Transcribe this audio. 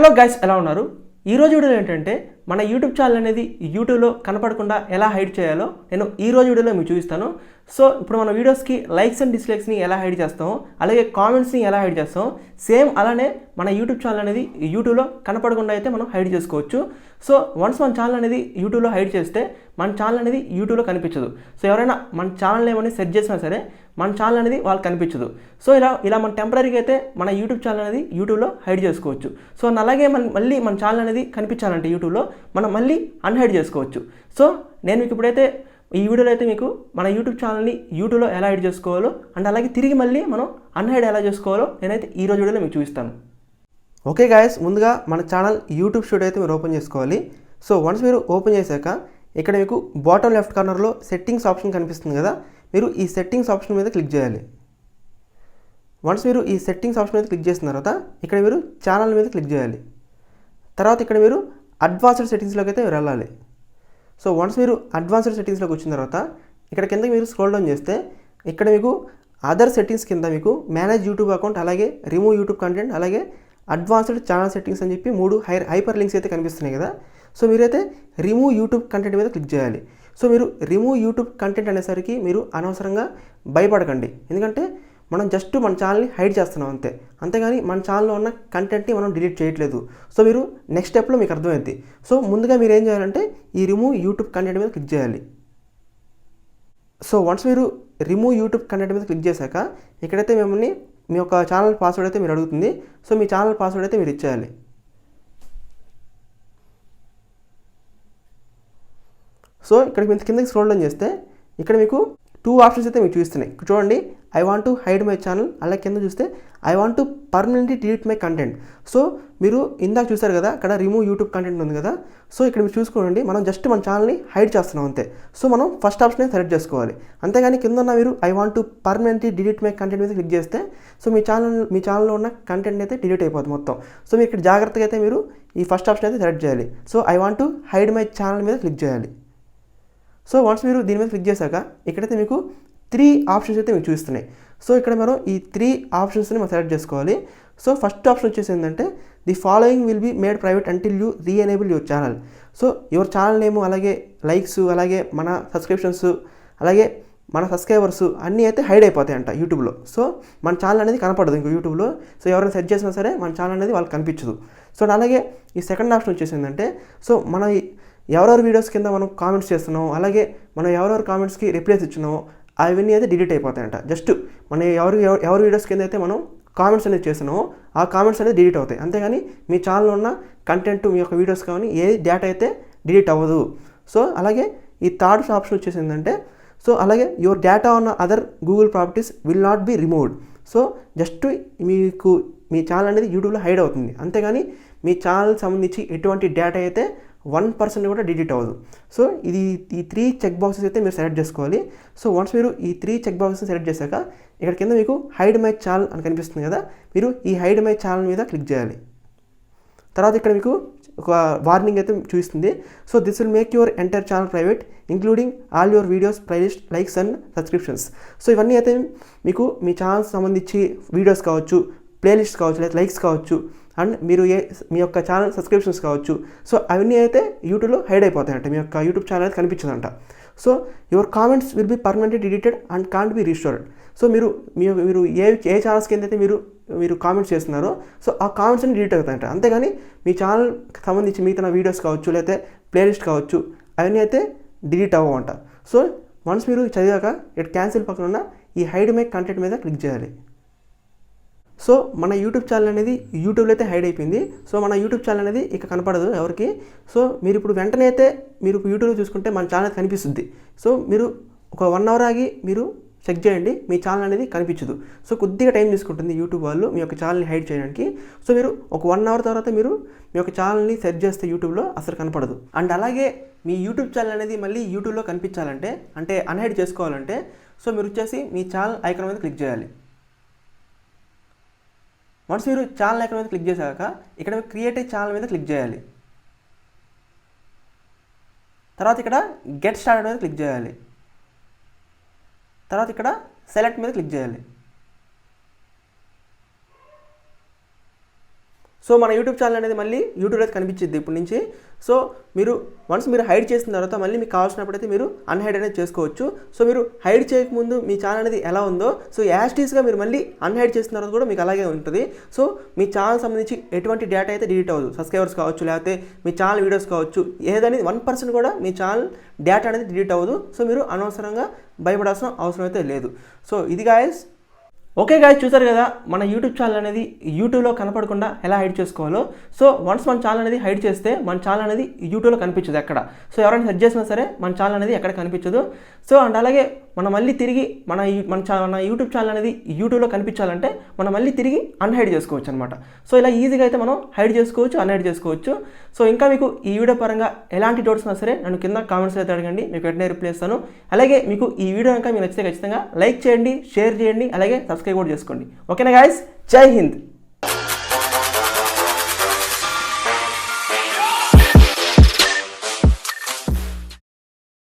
Hello guys, ఎలా ఉన్నారు? ఈరోజు వీడియోలో ఏంటంటే మన యూట్యూబ్ ఛానల్ అనేది యూట్యూబ్లో కనపడకుండా ఎలా హైడ్ చేయాలో నేను ఈరోజు వీడియోలో మీకు చూపిస్తాను. సో ఇప్పుడు మన వీడియోస్కి లైక్స్ అండ్ డిస్లైక్స్ని ఎలా హైడ్ చేస్తామో, అలాగే కామెంట్స్ని ఎలా హైడ్ చేస్తామో, సేమ్ అలానే మన యూట్యూబ్ ఛానల్ అనేది యూట్యూబ్లో కనపడకుండా అయితే మనం హైడ్ చేసుకోవచ్చు. సో వన్స్ మన ఛానల్ అనేది యూట్యూబ్లో హైడ్ చేస్తే మన ఛానల్ అనేది యూట్యూబ్లో కనిపించదు. సో ఎవరైనా మన ఛానల్ ఏమని సెర్చ్ చేసినా సరే మన ఛానల్ అనేది వాళ్ళకి కనిపించదు. సో ఇలా మన టెంపరీగా అయితే మన యూట్యూబ్ ఛానల్ అనేది యూట్యూబ్లో హైడ్ చేసుకోవచ్చు. సో అలాగే మళ్ళీ మన ఛానల్ అనేది కనిపించాలంటే యూట్యూబ్లో మనం మళ్ళీ అన్హైడ్ చేసుకోవచ్చు. సో నేను మీకు ఇప్పుడైతే ఈ వీడియోలో అయితే మీకు మన యూట్యూబ్ ఛానల్ని యూట్యూబ్లో ఎలా హైడ్ చేసుకోవాలో అండ్ అలాగే తిరిగి మళ్ళీ మనం అన్హైడ్ ఎలా చేసుకోవాలో నేనైతే ఈ రోజు వీడియోలో మీకు చూపిస్తాను. ఓకే గాయస్, ముందుగా మన ఛానల్ యూట్యూబ్ స్టూడియో అయితే మీరు ఓపెన్ చేసుకోవాలి. సో వన్స్ మీరు ఓపెన్ చేశాక ఇక్కడ మీకు బాటమ్ లెఫ్ట్ కార్నర్లో సెట్టింగ్స్ ఆప్షన్ కనిపిస్తుంది కదా, మీరు ఈ సెట్టింగ్స్ ఆప్షన్ మీద క్లిక్ చేయాలి. వన్స్ మీరు ఈ సెట్టింగ్స్ ఆప్షన్ మీద క్లిక్ చేసిన తర్వాత ఇక్కడ మీరు ఛానల్ మీద క్లిక్ చేయాలి. తర్వాత ఇక్కడ మీరు అడ్వాన్స్డ్ సెట్టింగ్స్లోకి అయితే వెళ్ళాలి. సో వన్స్ మీరు అడ్వాన్స్డ్ సెట్టింగ్స్లోకి వచ్చిన తర్వాత ఇక్కడ కింద మీరు స్క్రోల్ డౌన్ చేస్తే ఇక్కడ మీకు అదర్ సెట్టింగ్స్ కింద మీకు మేనేజ్ యూట్యూబ్ అకౌంట్, అలాగే రిమూవ్ యూట్యూబ్ కంటెంట్, అలాగే అడ్వాన్స్డ్ ఛానల్ సెట్టింగ్స్ అని చెప్పి 3 హైపర్ లింక్స్ అయితే కనిపిస్తున్నాయి కదా. సో మీరైతే రిమూవ్ యూట్యూబ్ కంటెంట్ మీద క్లిక్ చేయాలి. సో మీరు రిమూవ్ యూట్యూబ్ కంటెంట్ అనేసరికి మీరు అనవసరంగా భయపడకండి, ఎందుకంటే మనం జస్ట్ మన ఛానల్ని హైడ్ చేస్తున్నాం అంతే, అంతేగాని మన ఛానల్లో ఉన్న కంటెంట్ని మనం డిలీట్ చేయట్లేదు. సో మీరు నెక్స్ట్ స్టెప్లో మీకు అర్థమైంది. సో ముందుగా మీరు ఏం చేయాలంటే ఈ రిమూవ్ యూట్యూబ్ కంటెంట్ మీద క్లిక్ చేయాలి. సో వన్స్ మీరు రిమూవ్ యూట్యూబ్ కంటెంట్ మీద క్లిక్ చేశాక ఇక్కడైతే మిమ్మల్ని మీ యొక్క ఛానల్ పాస్వర్డ్ అయితే మీరు అడుగుతుంది. సో మీ ఛానల్ పాస్వర్డ్ అయితే మీరు ఇచ్చేయాలి. సో ఇక్కడ మీరు కిందకి స్క్రోల్ డౌన్ చేస్తే ఇక్కడ మీకు 2 ఆప్షన్స్ అయితే మీకు చూపిస్తున్నాయి. చూడండి, I want to hide my channel, అలా కింద చూస్తే I want to permanently delete my content. So మీరు ఇందాక చూసారు కదా అక్కడ రిమూవ్ యూట్యూబ్ కంటెంట్ ఉంది కదా. సో ఇక్కడ మీరు చూసుకోండి, మనం జస్ట్ మన ఛానల్ని హైడ్ చేస్తున్నాం అంతే. సో మనం ఫస్ట్ ఆప్షన్ సెలెక్ట్ చేసుకోవాలి, అంతేగాని కింద ఉన్న మీరు I want to permanently delete my content మీద క్లిక్ చేస్తే సో మీ ఛానల్లో ఉన్న కంటెంట్ అయితే డిలీట్ అయిపోతుంది మొత్తం. సో మీరు ఇక్కడ జాగ్రత్తగా అయితే మీరు ఈ ఫస్ట్ ఆప్షన్ అయితే సెలెక్ట్ చేయాలి. So I want to hide my channel మీద క్లిక్ చేయాలి. సో వన్స్ మీరు దీని మీద క్లిక్ చేశాక ఇక్కడైతే మీకు 3 ఆప్షన్స్ అయితే మీకు చూపిస్తున్నాయి. సో ఇక్కడ మనం ఈ 3 ఆప్షన్స్ని మనం సెలెక్ట్ చేసుకోవాలి. సో ఫస్ట్ ఆప్షన్ వచ్చేసి ఏంటంటే the following will be made private until you reenable your channel. So your channel name, అలాగే లైక్స్, అలాగే మన సబ్స్క్రిప్షన్స్, అలాగే మన సబ్స్క్రైబర్స్ అన్నీ అయితే హైడ్ అయిపోతాయంట యూట్యూబ్లో. సో మన ఛానల్ అనేది కనపడదు ఇంకో యూట్యూబ్లో. సో ఎవరైనా సెర్చ్ చేసినా సరే మన ఛానల్ అనేది వాళ్ళకి కనిపించదు. సో అలాగే ఈ సెకండ్ ఆప్షన్ వచ్చేసి ఏంటంటే సో మన ఎవరెవరి వీడియోస్ కింద మనం కామెంట్స్ చేస్తున్నామో, అలాగే మనం ఎవరెవరి కామెంట్స్కి రిప్లైస్ ఇచ్చినామో అవన్నీ అయితే డిలీట్ అయిపోతాయంట. జస్ట్ మన ఎవరి వీడియోస్ కింద అయితే మనం కామెంట్స్ అనేది చేస్తున్నామో ఆ కామెంట్స్ అనేది డిలీట్ అవుతాయి, అంతేగాని మీ ఛానల్లో ఉన్న కంటెంట్, మీ యొక్క వీడియోస్ కానీ ఏ డేటా అయితే డిలీట్ అవ్వదు. సో అలాగే ఈ థర్డ్ ఆప్షన్ వచ్చేసి ఏంటంటే సో అలాగే your data on other Google properties will not be removed. So just మీకు మీ ఛానల్ అనేది యూట్యూబ్లో హైడ్ అవుతుంది, అంతేగాని మీ ఛానల్ సంబంధించి ఎటువంటి డేటా అయితే 1% కూడా డిలీట్ అవ్వదు. సో ఈ 3 చెక్ బాక్సెస్ అయితే మీరు సెలెక్ట్ చేసుకోవాలి. సో వన్స్ మీరు ఈ 3 చెక్ బాక్సెస్ సెలెక్ట్ చేశాక ఇక్కడ కింద మీకు హైడ్ మై ఛానల్ అని కనిపిస్తుంది కదా, మీరు ఈ హైడ్ మై ఛానల్ మీద క్లిక్ చేయాలి. తర్వాత ఇక్కడ మీకు ఒక వార్నింగ్ అయితే చూపిస్తుంది. So this will make your entire channel private including all your videos, playlist, likes and subscriptions. So ఇవన్నీ అయితే మీకు మీ ఛానల్ సంబంధించి వీడియోస్ కావచ్చు, ప్లేలిస్ట్ కావచ్చు, లేదా లైక్స్ కావచ్చు, అండ్ మీ యొక్క ఛానల్ సబ్స్క్రిప్షన్స్ కావచ్చు. సో అవన్నీ అయితే యూట్యూబ్లో హైడ్ అయిపోతాయంట, మీ యొక్క యూట్యూబ్ ఛానల్ అయితే కనిపించదంట. So your comments will be permanently deleted and can't be restored. So మీరు ఏ ఛానల్స్ కింద అయితే మీరు కామెంట్స్ చేస్తున్నారో సో ఆ కామెంట్స్ అన్ని డిలీట్ అవుతాయంట, అంతేగాని మీ ఛానల్కి సంబంధించి మిగతా వీడియోస్ కావచ్చు, లేకపోతే ప్లేలిస్ట్ కావచ్చు అవన్నీ అయితే డిలీట్ అవ్వమంట. సో వన్స్ మీరు చదివాక ఇక్కడ క్యాన్సిల్ పక్కన ఉన్న ఈ హైడ్ మై కంటెంట్ మీద క్లిక్ చేయాలి. సో మన యూట్యూబ్ ఛానల్ అనేది యూట్యూబ్లో అయితే హైడ్ అయిపోయింది. సో మన యూట్యూబ్ ఛానల్ అనేది ఇక కనపడదు ఎవరికి. సో మీరు ఇప్పుడు వెంటనే అయితే మీరు యూట్యూబ్లో చూసుకుంటే మన ఛానల్ కనిపిస్తుంది. సో మీరు ఒక 1 అవర్ ఆగి మీరు చెక్ చేయండి, మీ ఛానల్ అనేది కనిపించదు. సో కొద్దిగా టైం తీసుకుంటుంది యూట్యూబ్ వాళ్ళు మీ యొక్క ఛానల్ని హైడ్ చేయడానికి. సో మీరు ఒక 1 అవర్ తర్వాత మీరు మీ యొక్క ఛానల్ని సెర్చ్ చేస్తే యూట్యూబ్లో అసలు కనపడదు. అండ్ అలాగే మీ యూట్యూబ్ ఛానల్ అనేది మళ్ళీ యూట్యూబ్లో కనిపించాలంటే, అంటే అన్హైడ్ చేసుకోవాలంటే సో మీరు వచ్చేసి మీ ఛానల్ ఐకాన్ మీద క్లిక్ చేయాలి. వన్స్ మీరు ఛానల్ ఐకాన్ మీద క్లిక్ చేశాక ఇక్కడ క్రియేట్ ఏ ఛానల్ మీద క్లిక్ చేయాలి. తర్వాత ఇక్కడ గెట్ స్టార్టెడ్ మీద క్లిక్ చేయాలి. తర్వాత ఇక్కడ సెలెక్ట్ మీద క్లిక్ చేయాలి. సో మన యూట్యూబ్ ఛానల్ అనేది మళ్ళీ యూట్యూబ్లో అయితే కనిపించింది ఇప్పటి నుంచి. సో మీరు వన్స్ మీరు హైడ్ చేసిన తర్వాత మళ్ళీ మీకు కావాల్సినప్పుడైతే మీరు అన్హైడ్ అనేది చేసుకోవచ్చు. సో మీరు హైడ్ చేయకముందు మీ ఛానల్ అనేది ఎలా ఉందో సో యాస్టీస్గా మీరు మళ్ళీ అన్హైడ్ చేసిన తర్వాత కూడా మీకు అలాగే ఉంటుంది. సో మీ ఛానల్ సంబంధించి ఎటువంటి డేటా అయితే డిలీట్ అవ్వదు. సబ్స్క్రైబర్స్ కావచ్చు, లేకపోతే మీ ఛానల్ వీడియోస్ కావచ్చు, ఏదనేది 1% కూడా మీ ఛానల్ డేటా అనేది డిలీట్ అవ్వదు. సో మీరు అనవసరంగా భయపడాల్సిన అవసరం అయితే లేదు. సో ఇది గాయస్. ఓకే గాయస్, చూసారు కదా మన యూట్యూబ్ ఛానల్ అనేది యూట్యూబ్లో కనపడకుండా ఎలా హైడ్ చేసుకోవాలో. సో వన్స్ మన ఛానల్ అనేది హైడ్ చేస్తే మన ఛానల్ అనేది యూట్యూబ్లో కనిపించదు ఎక్కడ. సో ఎవరైనా సెర్చ్ చేసినా సరే మన ఛానల్ అనేది ఎక్కడ కనిపించదు. సో అండ్ అలాగే మనం మళ్ళీ తిరిగి మన యూట్యూబ్ ఛానల్ అనేది యూట్యూబ్లో కనిపించాలంటే మనం మళ్ళీ తిరిగి అన్హైడ్ చేసుకోవచ్చు అనమాట. సో ఇలా ఈజీగా అయితే మనం హైడ్ చేసుకోవచ్చు, అన్హైడ్ చేసుకోవచ్చు. సో ఇంకా మీకు ఈ వీడియో పరంగా ఎలాంటి డౌట్స్ ఉన్నా సరే నన్ను కింద కామెంట్స్ అయితే అడగండి, మీకు వెంటనే రిప్లై ఇస్తాను. అలాగే మీకు ఈ వీడియో కనుక మీకు నచ్చితే ఖచ్చితంగా లైక్ చేయండి, షేర్ చేయండి, అలాగే సబ్స్క్రైబ్ కూడా చేసుకోండి. ఓకేనా గాయస్, జై హింద్.